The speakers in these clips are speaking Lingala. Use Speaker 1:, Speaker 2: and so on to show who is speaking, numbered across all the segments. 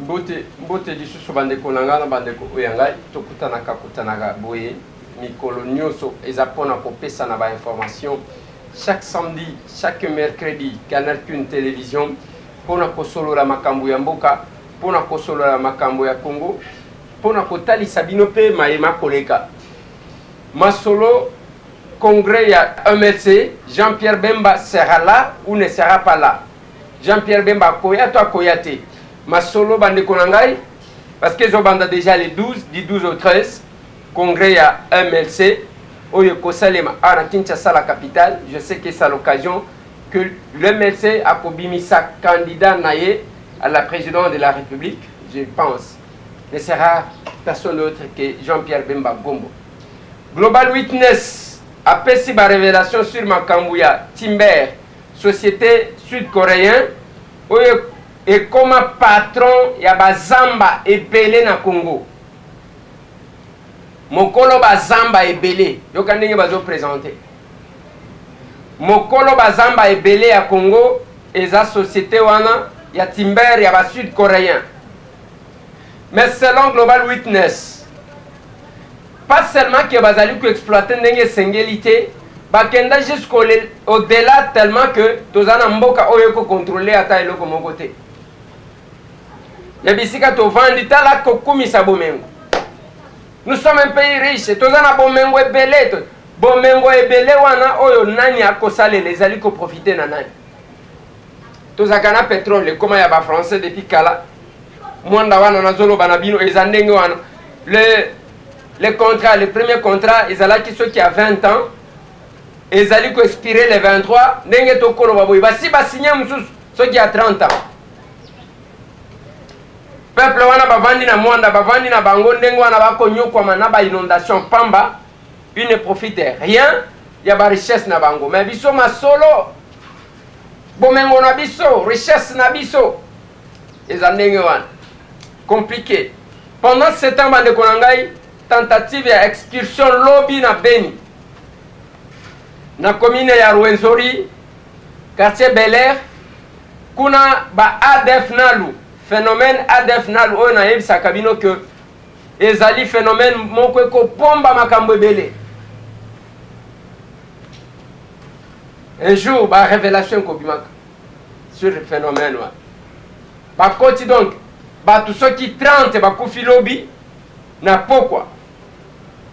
Speaker 1: Mbote lisusu bandeko nanga na bandeko oyangai tokutanaka boye mikolo nyonso eza pona kopesa na ba information chaque samedi, chaque mercredi Canal Q télévision pona kosolola makambo ya mboka, pona kosolola makambo ya Congo, pona kotalisa bino pe mayema koleka. Masolo congrès ya MLC, Jean-Pierre Bemba sera là ou ne sera pas là. Jean-Pierre Bemba koya to koyate. Masolo bandeko nangai parce que Zobanda déjà les 12 du 12 au 13 congrès à MLC Oyo Kosalema à Kinshasa la capitale. Je sais que c'est l'occasion que l'MLC a kobimisa candidat naye à la présidence de la République, je pense. Ne sera personne d'autre que Jean-Pierre Bemba Gombo. Global Witness a fait ba révélation sur Makambuya Timber, société sud-coréenne Oyo et comme patron ya bazamba ebele na Congo. Mokolo bazamba ebele yoka ndenge bazo présenter. Mokolo bazamba ebele ya Congo eza société wana ya Timber ya ba sud-coréen. Mais selon Global Witness, pas seulement que bazali ko exploiter ndenge sengelité, bakenda jusqu'au-delà tellement que tozana mboka oyo ko contrôler ata eloko moko te. Yabisika to vandi tala kokumisa bomengo. Nous sommes un pays riche, tozana bomengo ebele, bomengo ebele wana oyo nani akosale les ali ko profiter na nani. Tozakana pétrole comme ya ba français depuis kala. Mwanda wana nazolo banabino ezandenge wana. Les contrats, les premiers contrats, ils allaient qui ceux qui a 20 ans, ils allaient expirer les 23, ndenge to kolo baboy. Basi ba signer mususu ceux qui a 30 ans. Peuple wana bavandi na mwanda bavandi na bango ndenge wana bakonyo kwa mana ba inondation pamba, ils ne profitent rien, ya ba richesse na bango. Mais biso masolo bomengo na biso, richesse na biso. Ezandenge wana. Compliqué. Pendant ce temps bande konangai tentative ya expulsion lobby na Beni. Na commune ya Rwenzori, quartier Bel Air, kuna ba ADF Nalu. Phénomène ADF Nalu on a yebisa kabino que ezali phénomène moko ko pomba makambo ebele. Un jour ba révélation ko bimaka sur le phénomène wa. Ba koti donc ba tous ceux qui 30 ba kufi lobby na pourquoi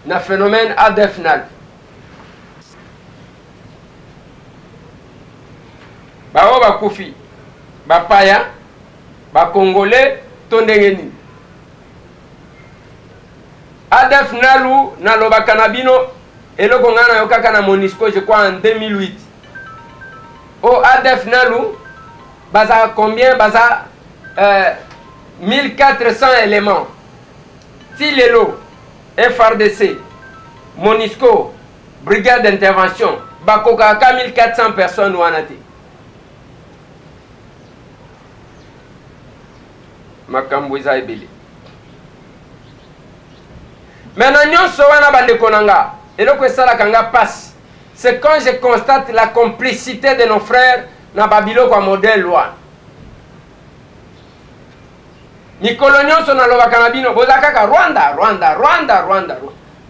Speaker 1: na phénomène ADF Nalu. Ba o ba kufi ba paya ba congolais tondengeni ADF Nalu na loba kanabino eloko ngana yokaka na Monisco je crois en 2008. Au ADF Nalu baza combien baza 1400 éléments. Tilelo, FRDC, Monisco, brigade d'intervention, bakokaka 1400 personnes wanate. Makambo eza ebele. Maintenant nyonso wana bande konanga, eloko esala kanga passe. C'est quand je constate la complicité de nos frères na babilo kwa modèle wana. Mikolo nyonso na loba kanabino bozakaka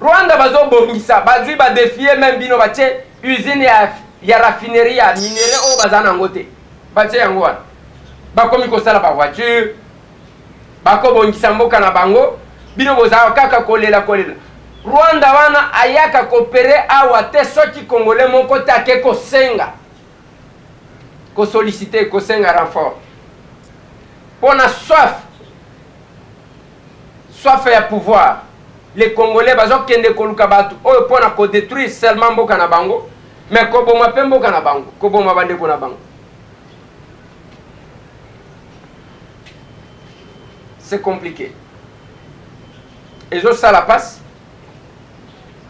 Speaker 1: Rwanda bazo bongisa bazui ba défier même bino bache usine ya raffinerie ya minéraux o bazana ngote. Bache yango wana. Bakomi kosala ba voiture. Bako bongisa mboka na bango bino bozaka kaka kolela. Rwanda wana ayaka coopérer awa te soki congolais moko take ko senga. Ko solliciter ko senga renfort. Pona soif ya pouvoir. Les Congolais bazo kende koluka batu oyo pona ko détruire seulement mboka na bango mais ko boma pe mboka na bango ko boma bande ko na bango. C'est compliqué. Et ça la passe.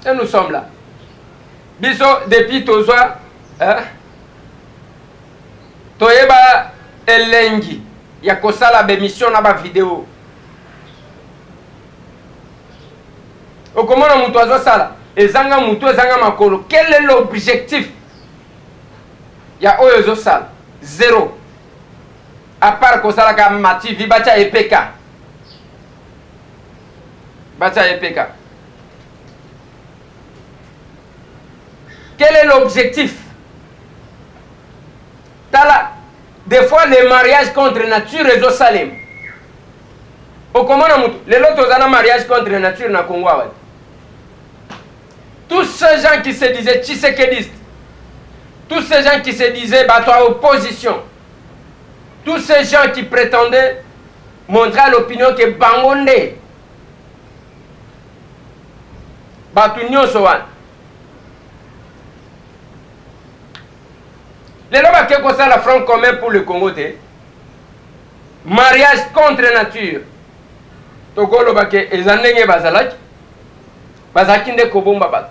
Speaker 1: Et nous sommes là. Biso depuis tozwa toyeba elengi ya kosala be mission na ba vidéo. Okomona mutu azosala ezanga mutu ezanga makolo. Quel est l'objectif ya oyo ezosala? Zéro. à part kosala ka mativi batia epeka. Batia epeka. Quel est l'objectif? Des fois, les mariages contre nature et Salem. Au comment les autres ont un mariage contre nature na Congo. Tous ces gens qui se disaient tshisekedistes, tous ces gens qui se disaient bateau opposition, tous ces gens qui prétendaient montrer à l'opinion que Bangonde, bateau Nyosowan. Les lois qui concernent la front commun pour le Congo, mariage contre nature. Toko loba ke ezanenge bazalaki, bazaki nde kobomba bato.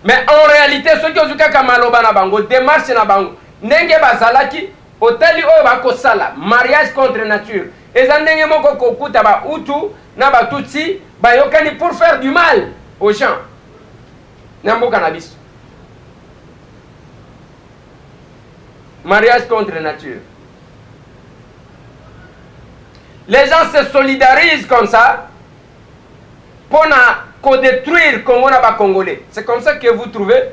Speaker 1: Mais en réalité, ceux qui ont dit que maloba na bango, démarche na bango, ndenge bazalaki, otali oyo bakosala, mariage contre nature. Ezanenge moko kokuta ba utu na ba tutsi, ba yokani pour faire du mal aux gens. Nambo cannabis. Mariage contre nature. Les gens se solidarisent comme ça pour détruire le Congo na ba Congolais. C'est comme ça que vous trouvez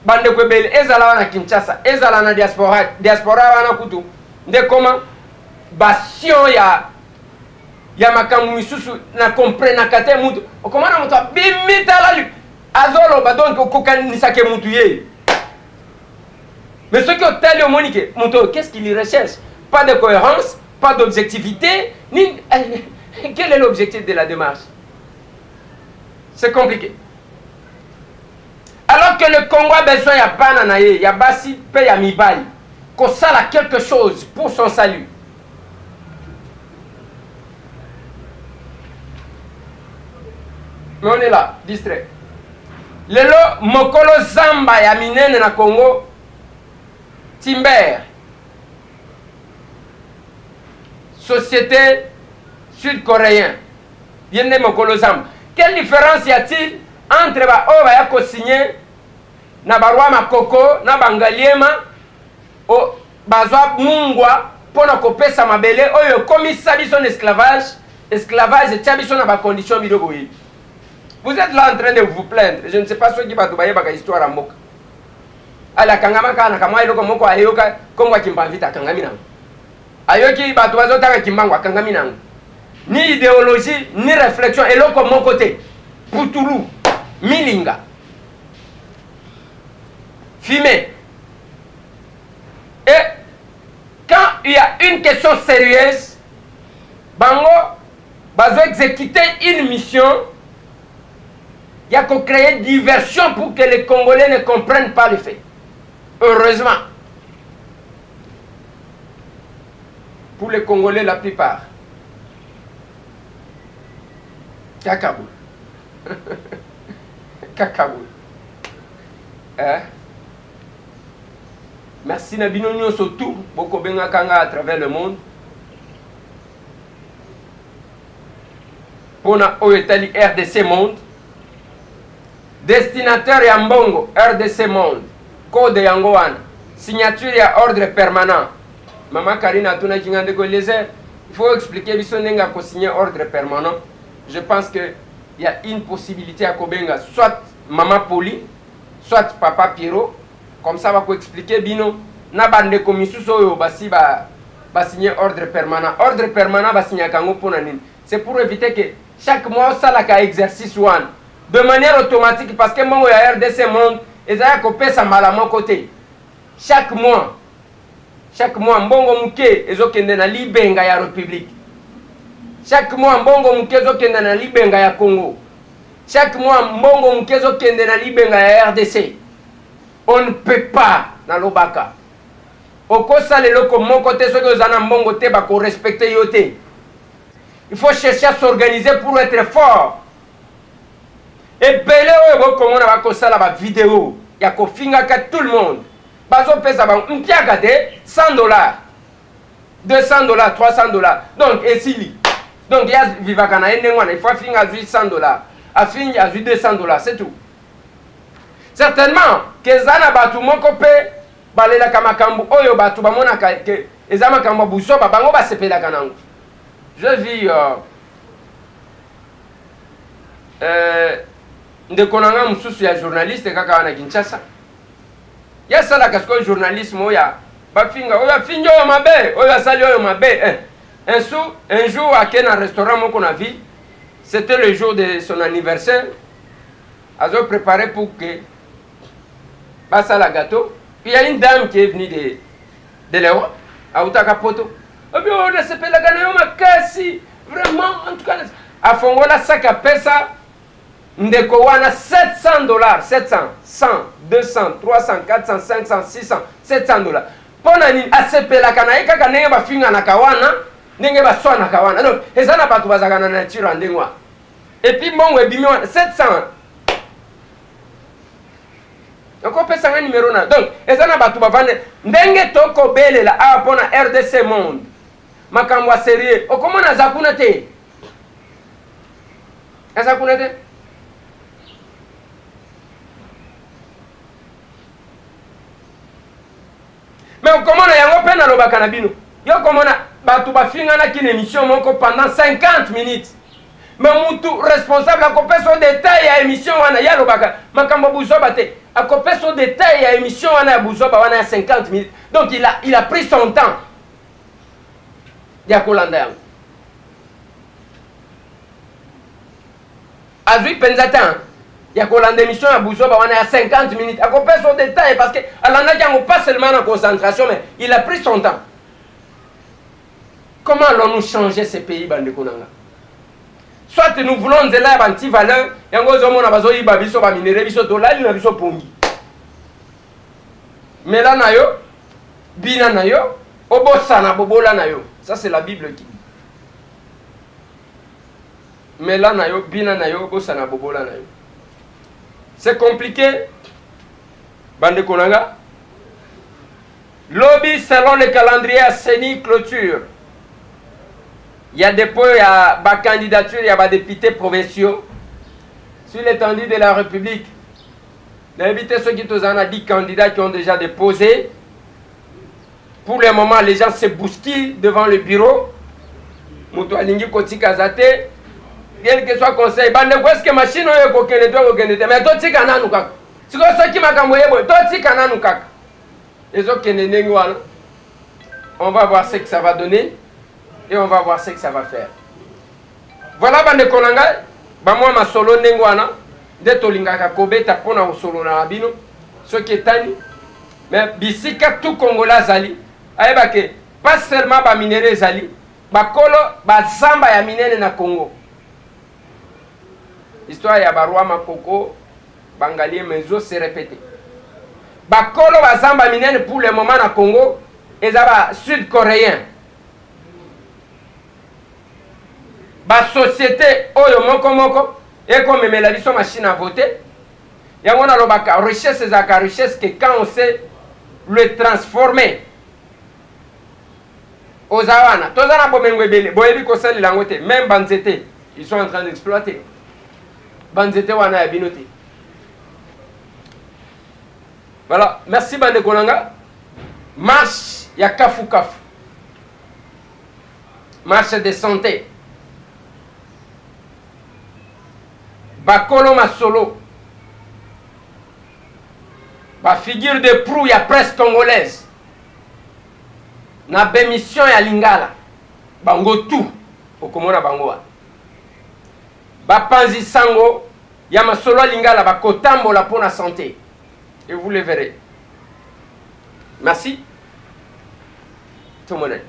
Speaker 1: bande kwebele ezala na Kinshasa, ezala na diaspora wana kutu. Nde comment basio ya makambu misusu na comprendre kate mutu. Comment na mutu bimita la lu. Azolo ba donc kokanisa ke mutu ye. Mais ceux qui ont tel monique, qu'est-ce qu'ils recherchent? Pas de cohérence, pas d'objectivité, ni... Quel est l'objectif de la démarche? C'est compliqué. Alors que le Congo a besoin de bananaye, il y a basi, paye à mibali, qu'on sala quelque chose pour son salut. Mais on est là, distrait. Lelo mokolo zamba ya minene na Congo, Timber, société sud-coréenne, Yende Mokolozam. Quelle différence y a-t-il entre Oba Yako signé, Nabarwa Makoko, Nabangaliema, O Bazwa Mungwa, Pona Kopesa Mabele, Oyo, commis son esclavage, esclavage et Tchabison à ma condition Bidoboui. Vous êtes là en train de vous plaindre. Je ne sais pas ce qui va te baka histoire à Moka. Ala kangama kana kama iloko moko ayoka kongo kimpavita kangami nango ayoki bato bazotaka kimbango kangami nango ni idéologie ni réflexion eloko mon côté putulu milinga fumé. Et quand il y a une question sérieuse, bango bazo exécuter une mission, il y a qu'on crée diversion pour que les Congolais ne comprennent pas les faits. Heureusement, pour les Congolais la plupart, Kakaboul. Kakaboul. Merci Nabino surtout, beaucoup benga kanga à travers le monde. Pour na Oyetali RDC Monde, destinataire Yambongo RDC Monde. Code Yangoan, signature et ordre permanent. Maman Karina Tuna Kingande Golézer, il faut expliquer Bissonenga pour signer ordre permanent. Je pense qu'il y a une possibilité à Kobenga, soit Maman Poli, soit Papa Pierrot. Comme ça, va expliquer Bino. Na bande komissu soyo basi ba signer ordre permanent. Ordre permanent va signer Kango Ponanin. C'est pour éviter que chaque mois ça la exercice one de manière automatique parce que mon RDC Monde et ça copé ça mal à mon côté. Chaque mois mbongo muke ezokende na libenga ya République. Chaque mois mbongo muke ezokende na libenga ya Congo. Chaque mois mbongo muke ezokende na libenga ya RDC. On ne peut pas na lobaka. Okosa lelo comme mon côté ceux que zana mbongo te ba ko respecter yote. Il faut chercher à s'organiser pour être fort. Et belé oyo comment on va kosala ba vidéo ya ko finga ka tout le monde. Bazo pesa ba mpiaka de $100, $200, $300. Donc esili. Donc ya vivaka na ene ngwana il faut finga $100. Afingi a $200, c'est tout. Certainement que zana batu moko pe balela kamakambu oyo batu bamona ke eza makambo busoba bango basepelaka nango. Je vis ndeko nanga mususu ya journaliste kaka wana Kinshasa. Ya sala kasko journalisme oya bafinga oya finjo oyo mabe oya sali oyo mabe. Un jour à un restaurant moko na vie, c'était le jour de son anniversaire. Azo préparé pour que passe à la gâteau. Puis il y a une dame qui est venue de l'Europe, à Utakapoto. Oh bien, on a sepé la ganayo makasi. Vraiment, en tout cas, à Fongola, sac à pesa, ndeko wana $700, 700, 100, 200, 300, 400, 500, 600, $700. Pona ni a sepé la ganayo kaka nenge ba finga na kawana, nenge ba soa na kawana. Donc, ezana batu bazaka na nature andengwa. Et puis bon, ebimi 700. Donc, on peut s'en numéro na. Donc, ezana batu bavane ndenge toko belela a pona RDC monde. Makamwa sérieux. O comment na zakuna te? Zakuna te? Mais comment na yango pe na lobaka na bino? Yo comment na batu bafinga na kine émission moko pendant 50 minutes. Mais mutu responsable a copé son détail à émission wana ya lobaka makambo buzoba te. A copé son détail à émission wana ya buzoba wana ya 50 minutes. Donc il a pris son temps. Ya kolanda yango. Azui penzatan. Ya kolanda émission ya buzoba wana ya 50 minutes. A copé son détail parce que alanda yango pas seulement en concentration mais il a pris son temps. Comment allons-nous changer ces pays bande konanga? Soit nous voulons de la anti-valeur, et nous avons besoin de biso ba minéraux, biso dolari na biso pongi. Mais là na yo, bina na yo, obosa na bobola na yo. Ça c'est la Bible qui dit. Mais là na yo, bina na yo, obosa na bobola na yo. C'est compliqué. Bande konanga. Lobby selon le calendrier à CENI clôture. Il y a des points, il y a des candidatures, il y a des députés provinciaux sur l'étendue de la République. D'inviter ceux qui ont 10 candidats qui ont déjà déposé. Pour le moment, les gens se bousculent devant le bureau. Moutoualingi Koti Kazate. Quel que soit le conseil, est-ce que machine est kokende mais toi tu kana nukaka. Si vous ceux qui m'a camoué, toi tu kana nukaka. Les autres qui on va voir ce que ça va donner. Et on va voir ce que ça va faire. Voilà, bande konanga, ba moi ma solo nengwana, de tolingaka kobeta pona o solo na bino, ce qui est tani. Mais bisika tout Congolais zali, ayeba ke pas seulement ba minéraux zali, ba kolo ba zamba ya minene na Congo. Histoire ya barwa makoko, bangalie mezo se répéter. Ba kolo ba zamba minene pour le moment na Congo, ezaba sud-coréen. La société oyo moko et comme la biso machine à voter yango na lobaka richesse ezaka richesse que quand on sait le transformer aux awana tozana bomengo ebele boyebi ko sali lango te même banzete ils sont en train d'exploiter banzete wana ya binote. Voilà, merci bande konanga. Marche ya kafu kafu, marche de santé. Bakolo Masolo, ba figure de proue ya presse congolaise, na bémission ya Lingala, bango tout, okomona bango. Ba panzi sango, ya Masolo Lingala, ba kotambola pour la santé. Et vous le verrez. Merci. Tout le monde.